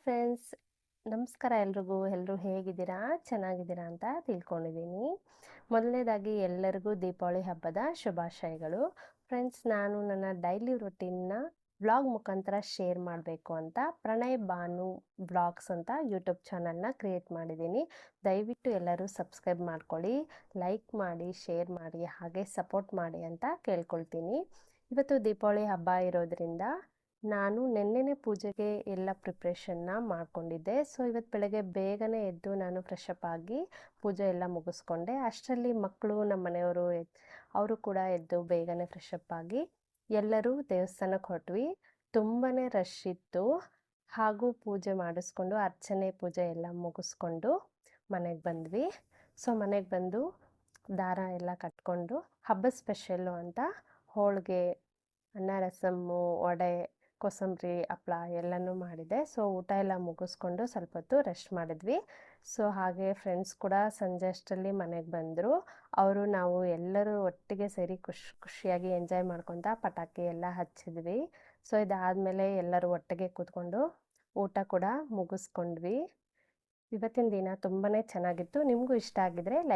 Friends, ನಮಸ್ಕಾರ ಎಲ್ರಿಗೂ. ಎಲ್ಲರೂ ಹೇಗಿದ್ದೀರಾ? ಚೆನ್ನಾಗಿದ್ದೀರಾ ಅಂತ ತಿಳ್ಕೊಂಡಿದ್ದೀನಿ. ಮೊದಲನೇದಾಗಿ ಎಲ್ಲರಿಗೂ ದೀಪಾವಳಿ ಹಬ್ಬದ ಶುಭಾಶಯಗಳು. ಫ್ರೆಂಡ್ಸ್, ನಾನು ನನ್ನ ಡೈಲಿ ರುಟೀನ್ನ ವ್ಲಾಗ್ ಮುಖಾಂತರ ಶೇರ್ ಮಾಡಬೇಕು ಅಂತ ಪ್ರಣಯ್ ಭಾನು ವ್ಲಾಗ್ಸ್ ಅಂತ ಯೂಟ್ಯೂಬ್ ಚಾನಲ್ನ ಕ್ರಿಯೇಟ್ ಮಾಡಿದ್ದೀನಿ. ದಯವಿಟ್ಟು ಎಲ್ಲರೂ ಸಬ್ಸ್ಕ್ರೈಬ್ ಮಾಡ್ಕೊಳ್ಳಿ, ಲೈಕ್ ಮಾಡಿ, ಶೇರ್ ಮಾಡಿ, ಹಾಗೆ ಸಪೋರ್ಟ್ ಮಾಡಿ ಅಂತ ಕೇಳ್ಕೊಳ್ತೀನಿ. ಇವತ್ತು ದೀಪಾವಳಿ ಹಬ್ಬ ಇರೋದ್ರಿಂದ ನಾನು ನೆನ್ನೆನೇ ಪೂಜೆಗೆ ಎಲ್ಲ ಪ್ರಿಪ್ರೇಷನ್ನ ಮಾಡ್ಕೊಂಡಿದ್ದೆ. ಸೊ ಇವತ್ತು ಬೆಳಗ್ಗೆ ಬೇಗನೆ ಎದ್ದು ನಾನು ಫ್ರೆಶ್ ಅಪ್ ಆಗಿ ಪೂಜೆ ಎಲ್ಲ ಮುಗಿಸ್ಕೊಂಡೆ. ಅಷ್ಟರಲ್ಲಿ ಮಕ್ಕಳು, ನಮ್ಮ ಮನೆಯವರು ಅವರು ಕೂಡ ಎದ್ದು ಬೇಗನೆ ಫ್ರೆಶ್ ಅಪ್ ಆಗಿ ಎಲ್ಲರೂ ದೇವಸ್ಥಾನಕ್ಕೆ ಹೊರಟ್ವಿ. ತುಂಬಾ ರಶ್ ಇತ್ತು. ಹಾಗೂ ಪೂಜೆ ಮಾಡಿಸ್ಕೊಂಡು ಅರ್ಚನೆ ಪೂಜೆ ಎಲ್ಲ ಮುಗಿಸ್ಕೊಂಡು ಮನೆಗೆ ಬಂದ್ವಿ. ಸೊ ಮನೆಗೆ ಬಂದು ದಾರ ಎಲ್ಲ ಕಟ್ಕೊಂಡು ಹಬ್ಬದ ಸ್ಪೆಷಲ್ಲು ಅಂತ ಹೋಳಿಗೆ, ಅನ್ನ, ರಸಮ್ಮು, ವಡೆ, ಕೋಸಂಬರಿ, ಹಪ್ಳ ಎಲ್ಲನೂ ಮಾಡಿದೆ. ಸೊ ಊಟ ಎಲ್ಲ ಮುಗಿಸ್ಕೊಂಡು ಸ್ವಲ್ಪ ಹೊತ್ತು ರೆಸ್ಟ್ ಮಾಡಿದ್ವಿ. ಸೊ ಹಾಗೆ ಫ್ರೆಂಡ್ಸ್ ಕೂಡ ಸಂಜೆ ಅಷ್ಟರಲ್ಲಿ ಮನೆಗೆ ಬಂದರು. ನಾವು ಎಲ್ಲರೂ ಒಟ್ಟಿಗೆ ಸೇರಿ ಖುಷಿಯಾಗಿ ಎಂಜಾಯ್ ಮಾಡ್ಕೊತ ಪಟಾಕಿ ಎಲ್ಲ ಹಚ್ಚಿದ್ವಿ. ಸೊ ಇದಾದಮೇಲೆ ಎಲ್ಲರೂ ಒಟ್ಟಿಗೆ ಕೂತ್ಕೊಂಡು ಊಟ ಕೂಡ ಮುಗಿಸ್ಕೊಂಡ್ವಿ. ಇವತ್ತಿನ ದಿನ ತುಂಬಾ ಚೆನ್ನಾಗಿತ್ತು. ನಿಮಗೂ ಇಷ್ಟ ಆಗಿದ್ರೆ ಲೈಕ್